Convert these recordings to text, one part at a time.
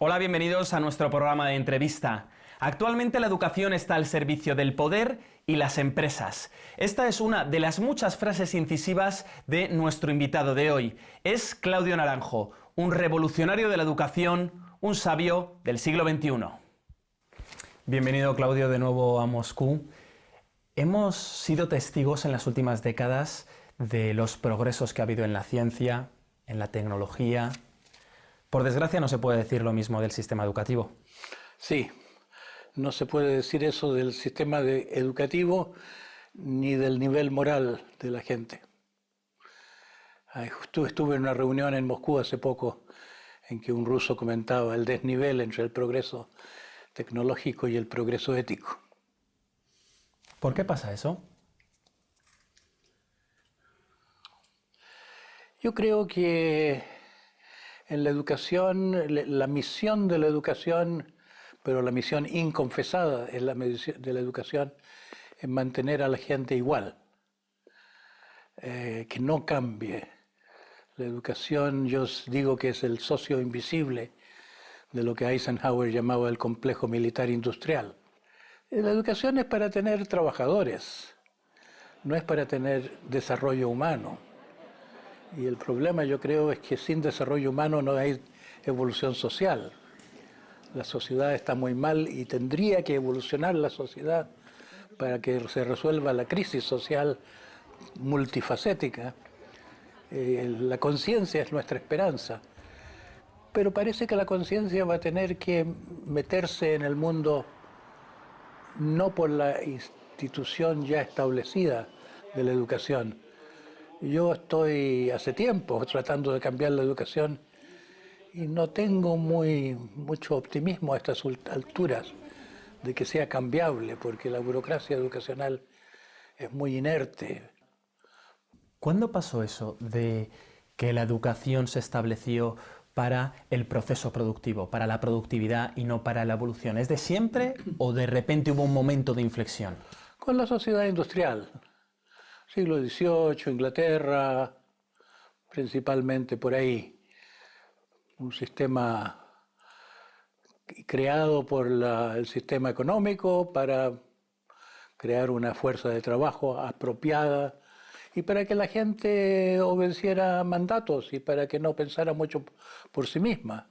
Hola, bienvenidos a nuestro programa de entrevista. Actualmente la educación está al servicio del poder y las empresas. Esta es una de las muchas frases incisivas de nuestro invitado de hoy. Es Claudio Naranjo, un revolucionario de la educación, un sabio del siglo XXI. Bienvenido, Claudio, de nuevo a Moscú. Hemos sido testigos en las últimas décadas de los progresos que ha habido en la ciencia, en la tecnología. Por desgracia no se puede decir lo mismo del sistema educativo. Sí, no se puede decir eso del sistema educativo ni del nivel moral de la gente. Estuve en una reunión en Moscú hace poco en que un ruso comentaba el desnivel entre el progreso tecnológico y el progreso ético. ¿Por qué pasa eso? Yo creo que en la educación, la misión de la educación, pero la misión inconfesada de la educación, es mantener a la gente igual, que no cambie. La educación, yo digo que es el socio invisible de lo que Eisenhower llamaba el complejo militar industrial. La educación es para tener trabajadores, no es para tener desarrollo humano. Y el problema, yo creo, es que sin desarrollo humano no hay evolución social. La sociedad está muy mal y tendría que evolucionar la sociedad para que se resuelva la crisis social multifacética. La conciencia es nuestra esperanza. Pero parece que la conciencia va a tener que meterse en el mundo no por la institución ya establecida de la educación. Yo estoy hace tiempo tratando de cambiar la educación y no tengo mucho optimismo a estas alturas de que sea cambiable, porque la burocracia educacional es muy inerte. ¿Cuándo pasó eso de que la educación se estableció para el proceso productivo, para la productividad y no para la evolución? ¿Es de siempre o de repente hubo un momento de inflexión? Con la sociedad industrial, siglo XVIII, Inglaterra, principalmente por ahí, un sistema creado por el sistema económico para crear una fuerza de trabajo apropiada y para que la gente obedeciera mandatos y para que no pensara mucho por sí misma.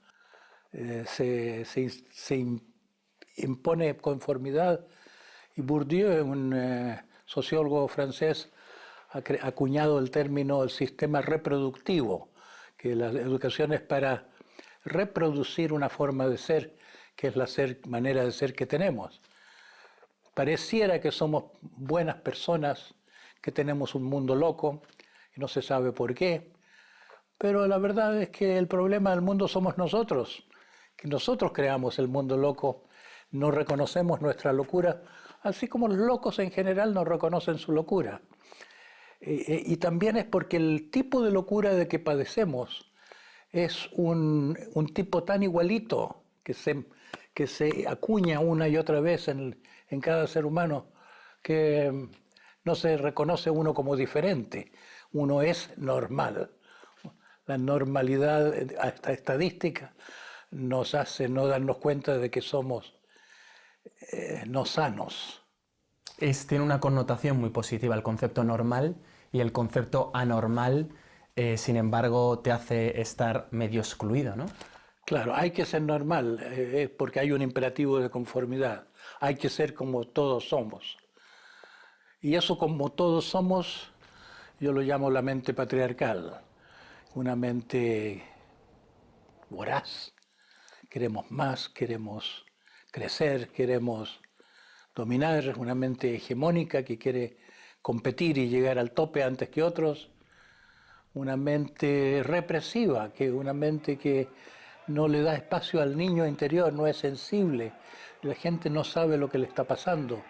Se impone conformidad y Bourdieu, un sociólogo francés, ha acuñado el término el sistema reproductivo, que la educación es para reproducir una forma de ser, que es la manera de ser que tenemos. Pareciera que somos buenas personas, que tenemos un mundo loco, y no se sabe por qué, pero la verdad es que el problema del mundo somos nosotros, que nosotros creamos el mundo loco, no reconocemos nuestra locura, así como los locos en general no reconocen su locura. Y también es porque el tipo de locura de que padecemos es un tipo tan igualito que se acuña una y otra vez en cada ser humano que no se reconoce uno como diferente. Uno es normal. La normalidad, esta estadística, nos hace no darnos cuenta de que somos no sanos. Tiene una connotación muy positiva el concepto normal y el concepto anormal, sin embargo, te hace estar medio excluido, ¿no? Claro, hay que ser normal, porque hay un imperativo de conformidad. Hay que ser como todos somos. Y eso como todos somos, yo lo llamo la mente patriarcal. Una mente voraz. Queremos más, queremos crecer, queremos dominar, una mente hegemónica que quiere competir y llegar al tope antes que otros, una mente represiva, una mente que no le da espacio al niño interior, no es sensible, la gente no sabe lo que le está pasando.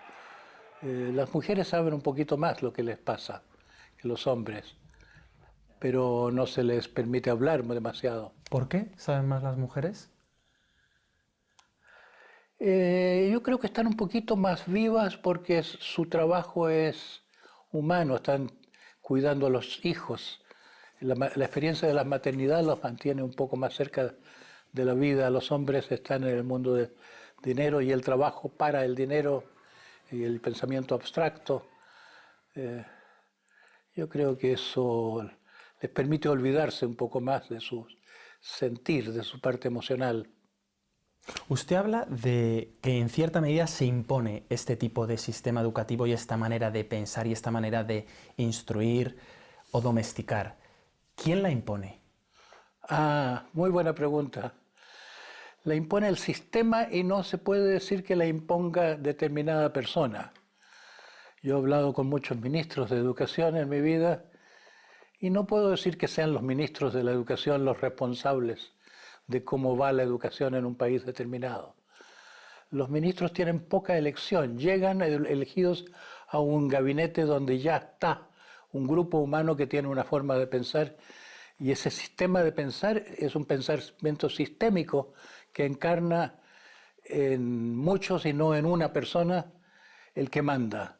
Las mujeres saben un poquito más lo que les pasa que los hombres, pero no se les permite hablar demasiado. ¿Por qué saben más las mujeres? Yo creo que están un poquito más vivas porque su trabajo es humano, están cuidando a los hijos. La experiencia de la maternidad los mantiene un poco más cerca de la vida. Los hombres están en el mundo del dinero y el trabajo para el dinero y el pensamiento abstracto. Yo creo que eso les permite olvidarse un poco más de su sentir, de su parte emocional. Usted habla de que en cierta medida se impone este tipo de sistema educativo y esta manera de pensar y esta manera de instruir o domesticar. ¿Quién la impone? Ah, muy buena pregunta. La impone el sistema y no se puede decir que la imponga determinada persona. Yo he hablado con muchos ministros de educación en mi vida y no puedo decir que sean los ministros de la educación los responsables de cómo va la educación en un país determinado. Los ministros tienen poca elección, llegan elegidos a un gabinete donde ya está un grupo humano que tiene una forma de pensar y ese sistema de pensar es un pensamiento sistémico que encarna en muchos y no en una persona el que manda.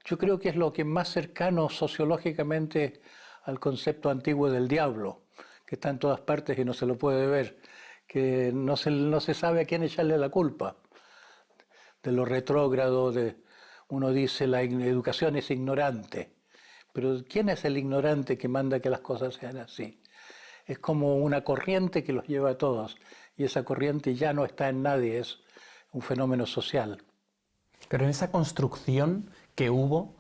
Yo creo que es lo que es más cercano sociológicamente al concepto antiguo del diablo, que está en todas partes y no se lo puede ver, que no se sabe a quién echarle la culpa. De lo retrógrado, uno dice la educación es ignorante, pero ¿quién es el ignorante que manda que las cosas sean así? Es como una corriente que los lleva a todos, y esa corriente ya no está en nadie, es un fenómeno social. Pero en esa construcción que hubo,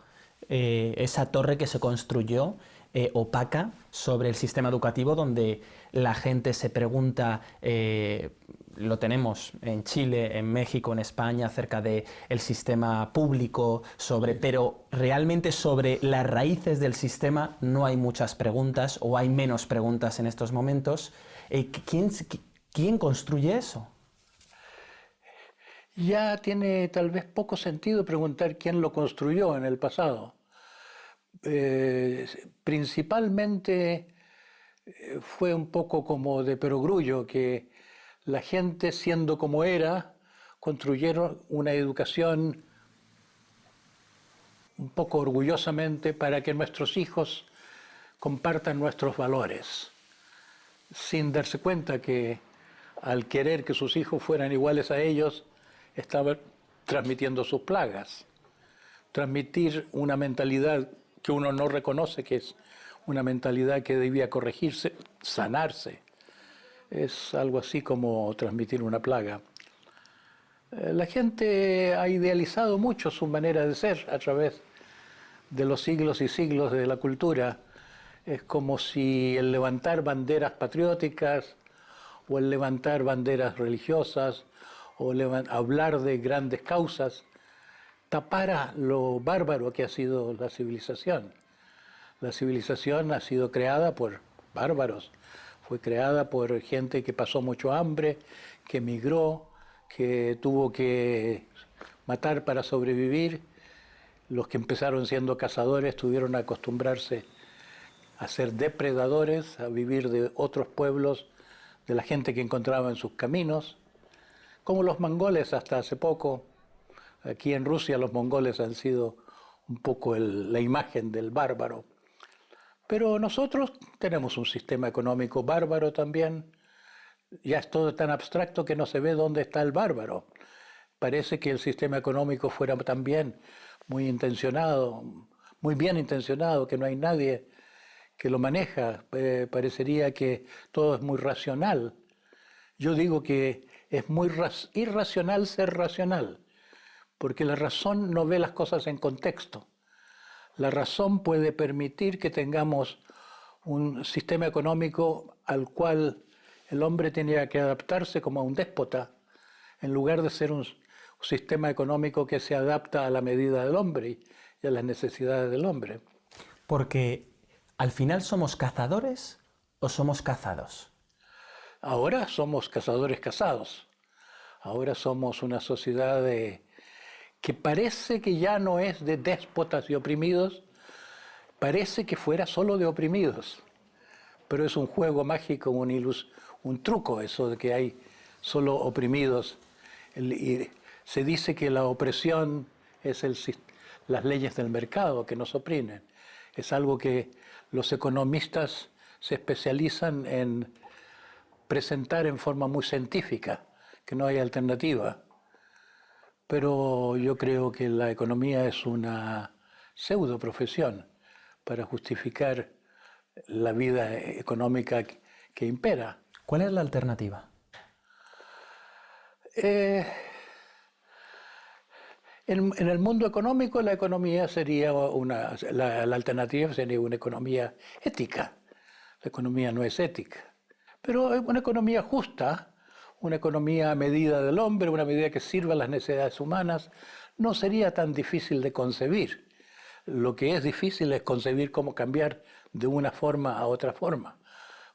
esa torre que se construyó opaca sobre el sistema educativo, donde la gente se pregunta, lo tenemos en Chile, en México, en España, acerca del sistema público, pero realmente sobre las raíces del sistema no hay muchas preguntas o hay menos preguntas en estos momentos. ¿Quién construye eso? Ya tiene tal vez poco sentido preguntar quién lo construyó en el pasado. Principalmente fue un poco como de perogrullo que la gente, siendo como era, construyeron una educación un poco orgullosamente para que nuestros hijos compartan nuestros valores, sin darse cuenta que al querer que sus hijos fueran iguales a ellos, estaban transmitiendo sus plagas. Transmitir una mentalidad que uno no reconoce, que es una mentalidad que debía corregirse, sanarse, es algo así como transmitir una plaga. La gente ha idealizado mucho su manera de ser a través de los siglos y siglos de la cultura. Es como si el levantar banderas patrióticas o el levantar banderas religiosas o hablar de grandes causas tapara lo bárbaro que ha sido la civilización. La civilización ha sido creada por bárbaros, fue creada por gente que pasó mucho hambre, que emigró, que tuvo que matar para sobrevivir. Los que empezaron siendo cazadores tuvieron que acostumbrarse a ser depredadores, a vivir de otros pueblos, de la gente que encontraba en sus caminos, como los mongoles hasta hace poco. Aquí en Rusia los mongoles han sido un poco la imagen del bárbaro. Pero nosotros tenemos un sistema económico bárbaro también. Ya es todo tan abstracto que no se ve dónde está el bárbaro. Parece que el sistema económico fuera también muy intencionado, muy bien intencionado, que no hay nadie que lo maneja. Parecería que todo es muy racional. Yo digo que es muy irracional ser racional, porque la razón no ve las cosas en contexto. La razón puede permitir que tengamos un sistema económico al cual el hombre tenía que adaptarse como a un déspota, en lugar de ser un sistema económico que se adapta a la medida del hombre y a las necesidades del hombre. Porque al final somos cazadores o somos cazados. Ahora somos cazadores cazados. Ahora somos una sociedad que parece que ya no es de déspotas y oprimidos, parece que fuera solo de oprimidos. Pero es un juego mágico, un truco eso de que hay solo oprimidos. Y se dice que la opresión es las leyes del mercado que nos oprimen. Es algo que los economistas se especializan en presentar en forma muy científica, que no hay alternativa. Pero yo creo que la economía es una pseudo profesión para justificar la vida económica que impera. ¿Cuál es la alternativa? En el mundo económico, la economía sería la alternativa sería una economía ética. La economía no es ética, pero es una economía justa, una economía a medida del hombre, una medida que sirva a las necesidades humanas, no sería tan difícil de concebir. Lo que es difícil es concebir cómo cambiar de una forma a otra forma,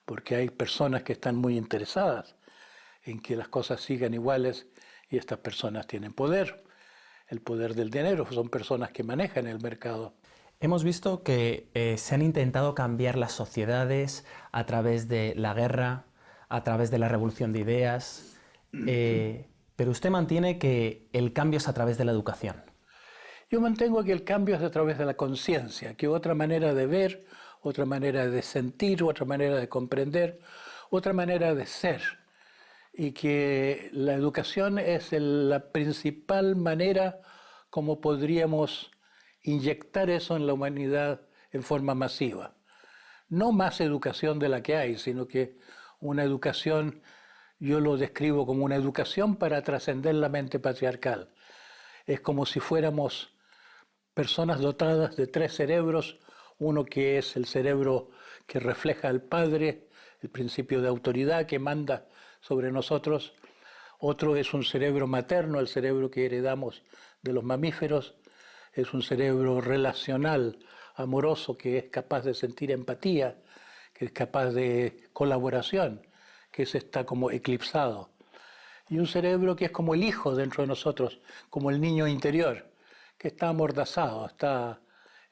porque hay personas que están muy interesadas en que las cosas sigan iguales y estas personas tienen poder. El poder del dinero, son personas que manejan el mercado. Hemos visto que se han intentado cambiar las sociedades a través de la guerra, a través de la revolución de ideas, pero usted mantiene que el cambio es a través de la educación. Yo mantengo que el cambio es a través de la conciencia, que otra manera de ver, otra manera de sentir, otra manera de comprender, otra manera de ser. Y que la educación es la principal manera como podríamos inyectar eso en la humanidad en forma masiva. No más educación de la que hay, sino que una educación, yo lo describo como una educación para trascender la mente patriarcal. Es como si fuéramos personas dotadas de 3 cerebros, uno que es el cerebro que refleja al padre, el principio de autoridad que manda sobre nosotros. Otro es un cerebro materno, el cerebro que heredamos de los mamíferos. Es un cerebro relacional, amoroso, que es capaz de sentir empatía, que es capaz de colaboración, que ese está como eclipsado. Y un cerebro que es como el hijo dentro de nosotros, como el niño interior, que está amordazado, está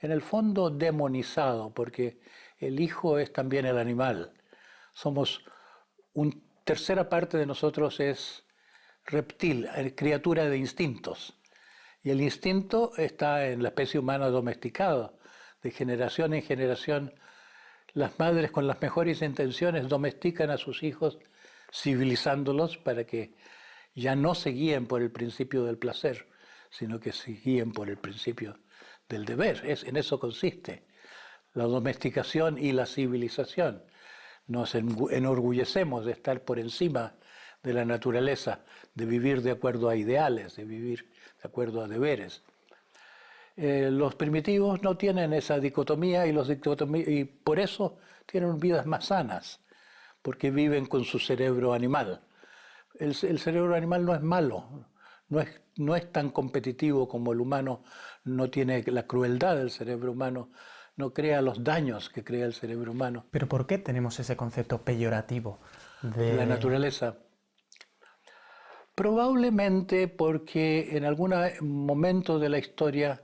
en el fondo demonizado, porque el hijo es también el animal. Somos tercera parte de nosotros es reptil, criatura de instintos. Y el instinto está en la especie humana domesticada. De generación en generación, las madres con las mejores intenciones domestican a sus hijos, civilizándolos para que ya no se guíen por el principio del placer, sino que se guíen por el principio del deber. En eso consiste la domesticación y la civilización. Nos enorgullecemos de estar por encima de la naturaleza, de vivir de acuerdo a ideales, de vivir de acuerdo a deberes. Los primitivos no tienen esa dicotomía y por eso tienen vidas más sanas, porque viven con su cerebro animal. El cerebro animal no es malo, no es tan competitivo como el humano, no tiene la crueldad del cerebro humano, no crea los daños que crea el cerebro humano. ¿Pero por qué tenemos ese concepto peyorativo de la naturaleza? Probablemente porque en algún momento de la historia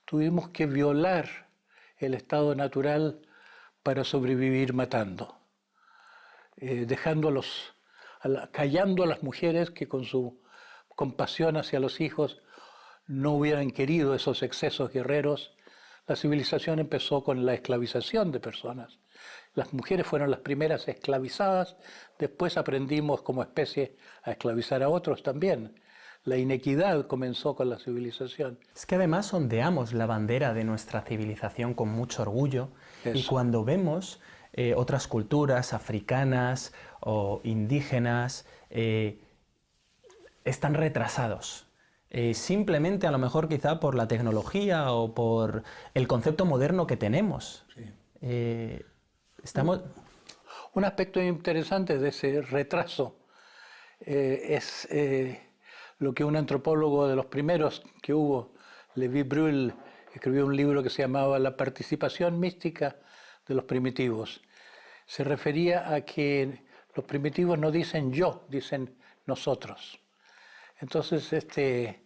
tuvimos que violar el estado natural para sobrevivir matando, callando a las mujeres que con su compasión hacia los hijos no hubieran querido esos excesos guerreros. La civilización empezó con la esclavización de personas. Las mujeres fueron las primeras esclavizadas, después aprendimos como especie a esclavizar a otros también. La inequidad comenzó con la civilización. Es que además ondeamos la bandera de nuestra civilización con mucho orgullo. Eso. Y cuando vemos otras culturas africanas o indígenas, están retrasados. Simplemente a lo mejor quizá por la tecnología o por el concepto moderno que tenemos. Sí. Un aspecto interesante de ese retraso es lo que un antropólogo de los primeros que hubo, Levi Brühl, escribió un libro que se llamaba La participación mística de los primitivos. Se refería a que los primitivos no dicen yo, dicen nosotros. Entonces este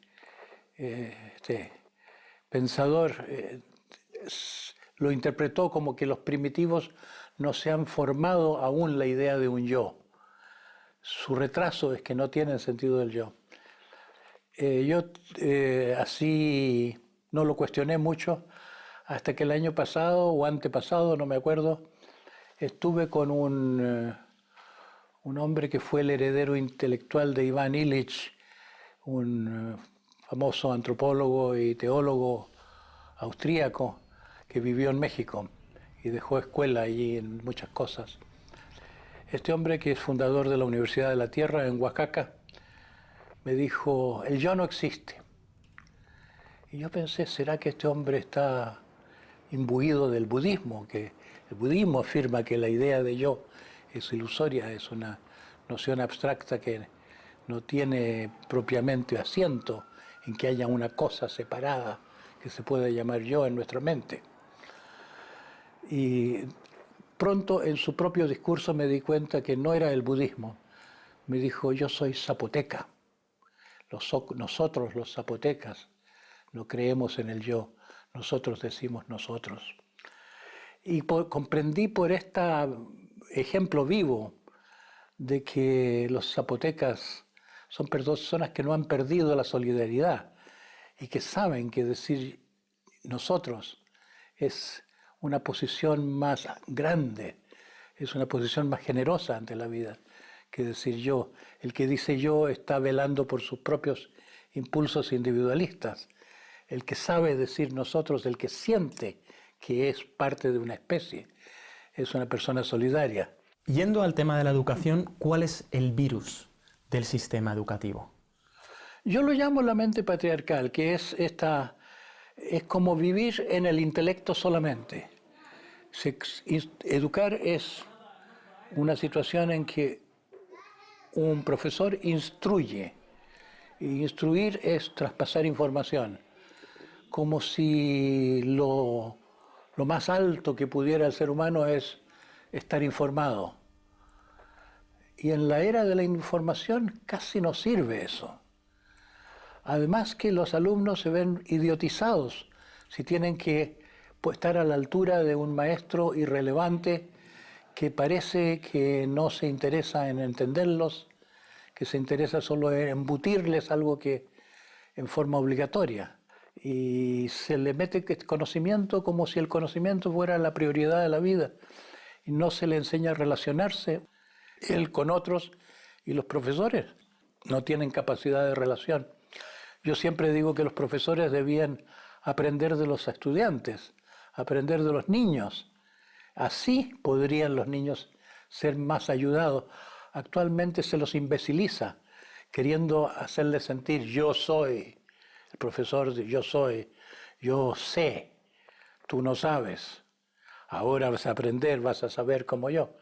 pensador lo interpretó como que los primitivos no se han formado aún la idea de un yo. Su retraso es que no tienen sentido del yo. Yo así no lo cuestioné mucho hasta que el año pasado o antepasado, no me acuerdo, estuve con un hombre que fue el heredero intelectual de Iván Illich, un famoso antropólogo y teólogo austríaco que vivió en México y dejó escuela allí en muchas cosas. Este hombre, que es fundador de la Universidad de la Tierra en Oaxaca, me dijo: el yo no existe. Y yo pensé, ¿será que este hombre está imbuido del budismo? Que el budismo afirma que la idea de yo es ilusoria, es una noción abstracta que no tiene propiamente asiento en que haya una cosa separada que se pueda llamar yo en nuestra mente. Y pronto en su propio discurso me di cuenta que no era el budismo. Me dijo: yo soy zapoteca. Nosotros los zapotecas no creemos en el yo, nosotros decimos nosotros. Y comprendí por este ejemplo vivo de que los zapotecas son personas que no han perdido la solidaridad y que saben que decir nosotros es una posición más grande, es una posición más generosa ante la vida que decir yo. El que dice yo está velando por sus propios impulsos individualistas. El que sabe decir nosotros, el que siente que es parte de una especie, es una persona solidaria. Yendo al tema de la educación, ¿cuál es el virus del sistema educativo? Yo lo llamo la mente patriarcal, que es como vivir en el intelecto solamente. Educar es una situación en que un profesor instruye, y instruir es traspasar información, como si lo más alto que pudiera el ser humano es estar informado. Y en la era de la información casi no sirve eso. Además que los alumnos se ven idiotizados si tienen que estar a la altura de un maestro irrelevante que parece que no se interesa en entenderlos, que se interesa solo en embutirles algo que en forma obligatoria. Y se le mete conocimiento como si el conocimiento fuera la prioridad de la vida. Y no se le enseña a relacionarse él con otros, y los profesores no tienen capacidad de relación. Yo siempre digo que los profesores debían aprender de los estudiantes, aprender de los niños. Así podrían los niños ser más ayudados. Actualmente se los imbeciliza, queriendo hacerles sentir yo soy. El profesor dice: yo soy, yo sé, tú no sabes. Ahora vas a aprender, vas a saber como yo.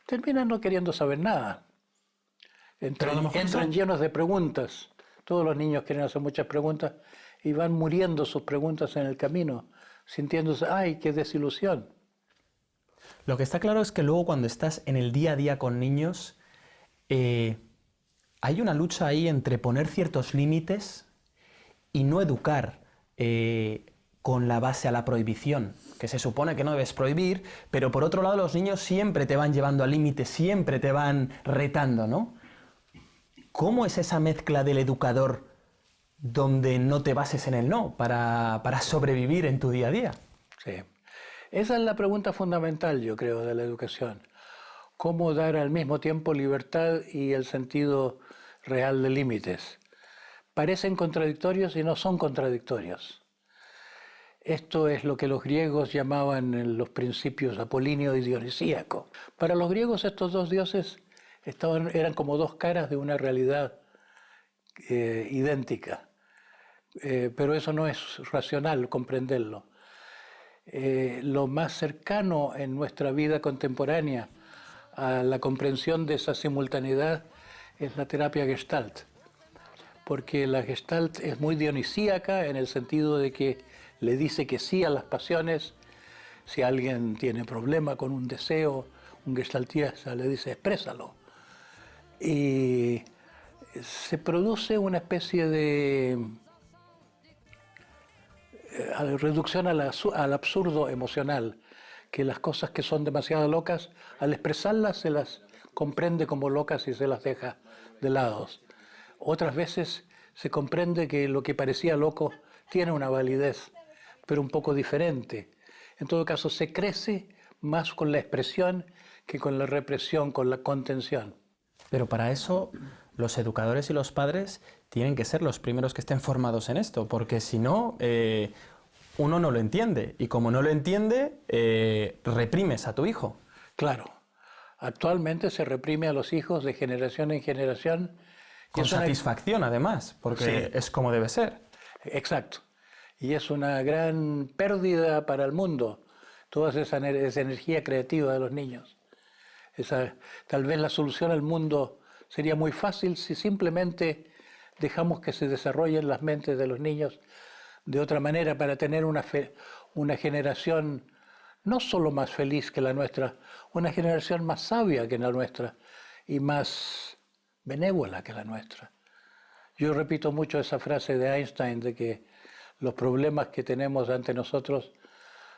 Terminan no queriendo saber nada. Entran llenos de preguntas. Todos los niños quieren hacer muchas preguntas y van muriendo sus preguntas en el camino, sintiéndose, ¡ay, qué desilusión! Lo que está claro es que luego, cuando estás en el día a día con niños, hay una lucha ahí entre poner ciertos límites y no educar con la base a la prohibición, que se supone que no debes prohibir, pero por otro lado los niños siempre te van llevando al límite, siempre te van retando, ¿no? ¿Cómo es esa mezcla del educador donde no te bases en el no para sobrevivir en tu día a día? Sí. Esa es la pregunta fundamental, yo creo, de la educación. ¿Cómo dar al mismo tiempo libertad y el sentido real de límites? Parecen contradictorios y no son contradictorios. Esto es lo que los griegos llamaban en los principios apolíneo y dionisíaco. Para los griegos estos dos dioses eran como dos caras de una realidad idéntica. Pero eso no es racional comprenderlo. Lo más cercano en nuestra vida contemporánea a la comprensión de esa simultaneidad es la terapia Gestalt, porque la Gestalt es muy dionisíaca en el sentido de que le dice que sí a las pasiones. Si alguien tiene problema con un deseo, un gestaltista le dice exprésalo. Y se produce una especie de reducción al absurdo emocional, que las cosas que son demasiado locas, al expresarlas se las comprende como locas y se las deja de lado. Otras veces se comprende que lo que parecía loco tiene una validez, pero un poco diferente. En todo caso, se crece más con la expresión que con la represión, con la contención. Pero para eso los educadores y los padres tienen que ser los primeros que estén formados en esto, porque si no, uno no lo entiende. Y como no lo entiende, reprimes a tu hijo. Claro, actualmente se reprime a los hijos de generación en generación. Con satisfacción, además, porque es como debe ser. Exacto. Y es una gran pérdida para el mundo, toda esa energía creativa de los niños. Tal vez la solución al mundo sería muy fácil si simplemente dejamos que se desarrollen las mentes de los niños de otra manera para tener una generación no solo más feliz que la nuestra, una generación más sabia que la nuestra y más benévola que la nuestra. Yo repito mucho esa frase de Einstein de que los problemas que tenemos ante nosotros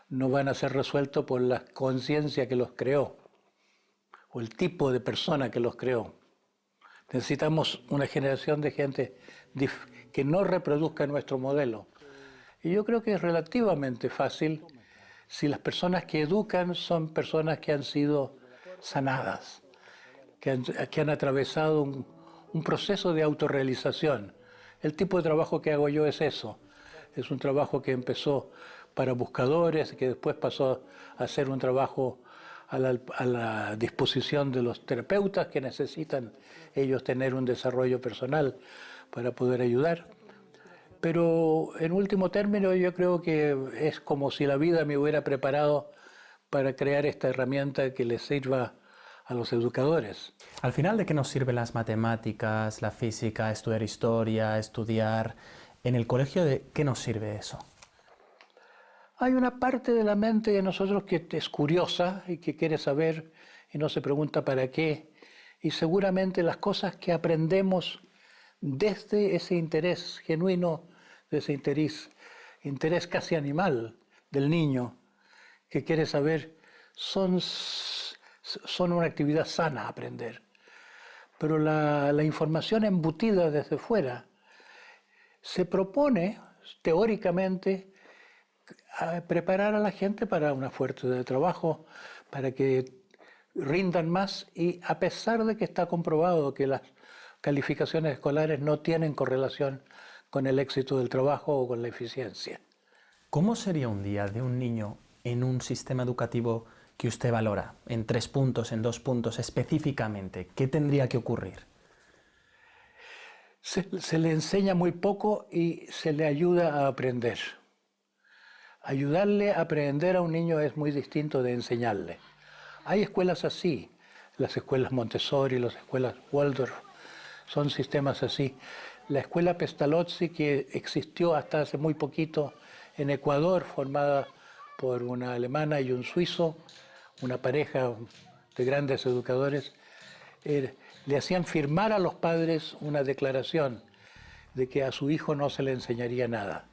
no van a ser resueltos por la conciencia que los creó o el tipo de persona que los creó. Necesitamos una generación de gente que no reproduzca nuestro modelo. Y yo creo que es relativamente fácil si las personas que educan son personas que han sido sanadas, que han atravesado un proceso de autorrealización. El tipo de trabajo que hago yo es eso. Es un trabajo que empezó para buscadores, que después pasó a ser un trabajo a la disposición de los terapeutas que necesitan ellos tener un desarrollo personal para poder ayudar. Pero en último término yo creo que es como si la vida me hubiera preparado para crear esta herramienta que les sirva a los educadores. Al final, ¿de qué nos sirven las matemáticas, la física, estudiar historia, estudiar? En el colegio, ¿de qué nos sirve eso? Hay una parte de la mente de nosotros que es curiosa y que quiere saber y no se pregunta para qué. Y seguramente las cosas que aprendemos desde ese interés genuino, de ese interés casi animal del niño que quiere saber, son una actividad sana a aprender. Pero la información embutida desde fuera se propone teóricamente a preparar a la gente para una fuerza de trabajo, para que rindan más y a pesar de que está comprobado que las calificaciones escolares no tienen correlación con el éxito del trabajo o con la eficiencia. ¿Cómo sería un día de un niño en un sistema educativo que usted valora? En 3 puntos, en 2 puntos, específicamente. ¿Qué tendría que ocurrir? Se le enseña muy poco y se le ayuda a aprender. Ayudarle a aprender a un niño es muy distinto de enseñarle. Hay escuelas así, las escuelas Montessori, las escuelas Waldorf, son sistemas así. La escuela Pestalozzi, que existió hasta hace muy poquito en Ecuador, formada por una alemana y un suizo, una pareja de grandes educadores, le hacían firmar a los padres una declaración de que a su hijo no se le enseñaría nada.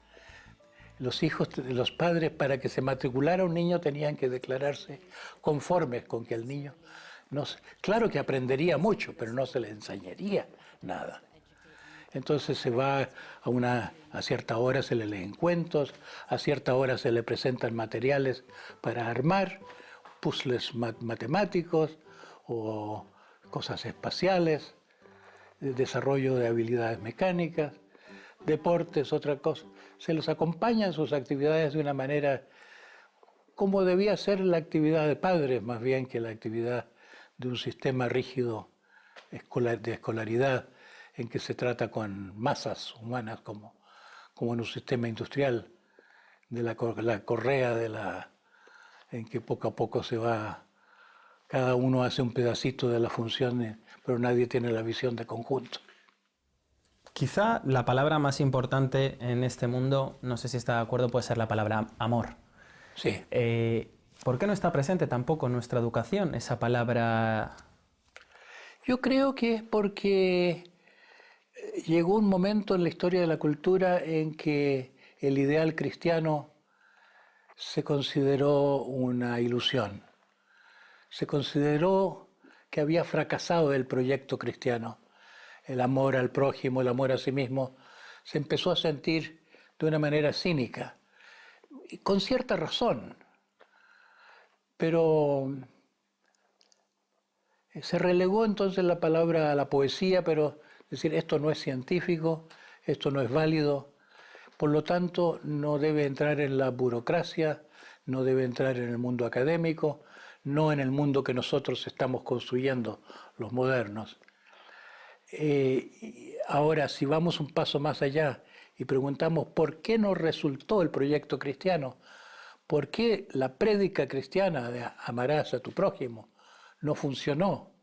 Los padres, para que se matriculara un niño, tenían que declararse conformes con que el niño, claro que aprendería mucho, pero no se le enseñaría nada. Entonces se va a cierta hora se le leen cuentos, a cierta hora se le presentan materiales para armar, puzzles matemáticos o cosas espaciales, desarrollo de habilidades mecánicas, deportes, otra cosa. Se los acompaña en sus actividades de una manera como debía ser la actividad de padres, más bien que la actividad de un sistema rígido de escolaridad en que se trata con masas humanas como en un sistema industrial de la correa en que poco a poco cada uno hace un pedacito de la función, pero nadie tiene la visión de conjunto. Quizá la palabra más importante en este mundo, no sé si está de acuerdo, puede ser la palabra amor. Sí. ¿Por qué no está presente tampoco en nuestra educación esa palabra? Yo creo que es porque llegó un momento en la historia de la cultura en que el ideal cristiano se consideró una ilusión. Se consideró que había fracasado el proyecto cristiano. El amor al prójimo, el amor a sí mismo, se empezó a sentir de una manera cínica, y con cierta razón. Pero Se relegó entonces la palabra a la poesía, pero decir esto no es científico, esto no es válido, por lo tanto no debe entrar en la burocracia, no debe entrar en el mundo académico, no en el mundo que nosotros estamos construyendo, los modernos. Ahora, si vamos un paso más allá y preguntamos por qué no resultó el proyecto cristiano, por qué la prédica cristiana de amarás a tu prójimo no funcionó,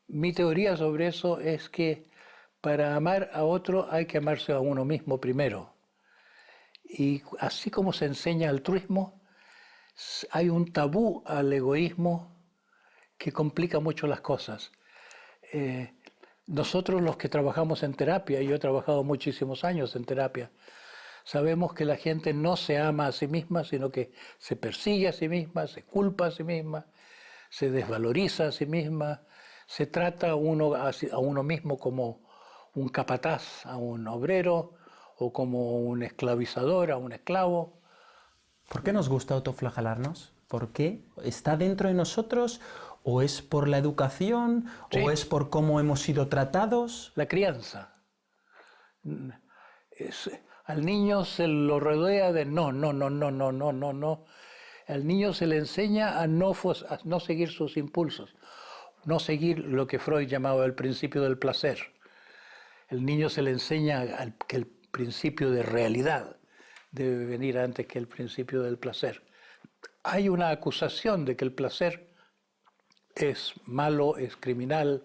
mi teoría sobre eso es que para amar a otro hay que amarse a uno mismo primero. Y así como se enseña altruismo, hay un tabú al egoísmo que complica mucho las cosas. Nosotros los que trabajamos en terapia, y yo he trabajado muchísimos años en terapia, sabemos que la gente no se ama a sí misma, sino que se persigue a sí misma, se culpa a sí misma, se desvaloriza a sí misma, se trata a uno mismo como un capataz, a un obrero, o como un esclavizador, a un esclavo. ¿Por qué nos gusta autoflagelarnos? ¿Por qué? ¿Está dentro de nosotros? ¿O es por la educación? Sí. ¿O es por cómo hemos sido tratados? La crianza. Al niño se lo rodea de no. Al niño se le enseña a no seguir sus impulsos, no seguir lo que Freud llamaba el principio del placer. El niño se le enseña que el principio de realidad debe venir antes que el principio del placer. Hay una acusación de que el placer es malo, es criminal,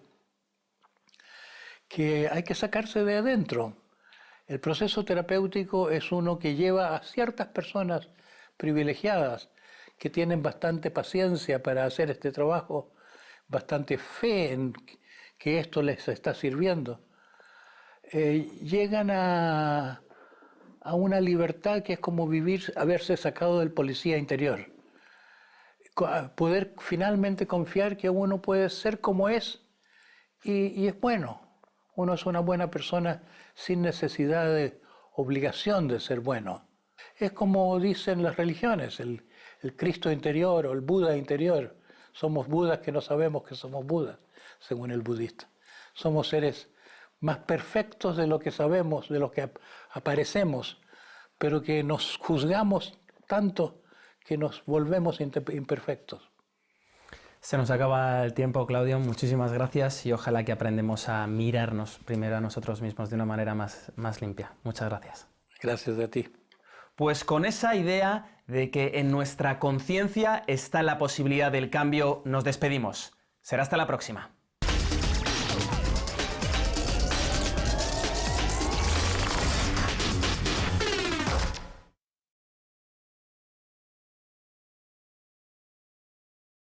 que hay que sacarse de adentro. El proceso terapéutico es uno que lleva a ciertas personas privilegiadas que tienen bastante paciencia para hacer este trabajo, bastante fe en que esto les está sirviendo. Llegan a una libertad que es como haberse sacado del policía interior. Poder finalmente confiar que uno puede ser como es y es bueno. Uno es una buena persona sin necesidad de obligación de ser bueno. Es como dicen las religiones, el Cristo interior o el Buda interior. Somos Budas que no sabemos que somos Budas, según el budista. Somos seres más perfectos de lo que sabemos, de lo que aparecemos, pero que nos juzgamos tanto que nos volvemos imperfectos. Se nos acaba el tiempo, Claudio. Muchísimas gracias y ojalá que aprendamos a mirarnos primero a nosotros mismos de una manera más limpia. Muchas gracias. Gracias a ti. Pues con esa idea de que en nuestra conciencia está la posibilidad del cambio, nos despedimos. Será hasta la próxima.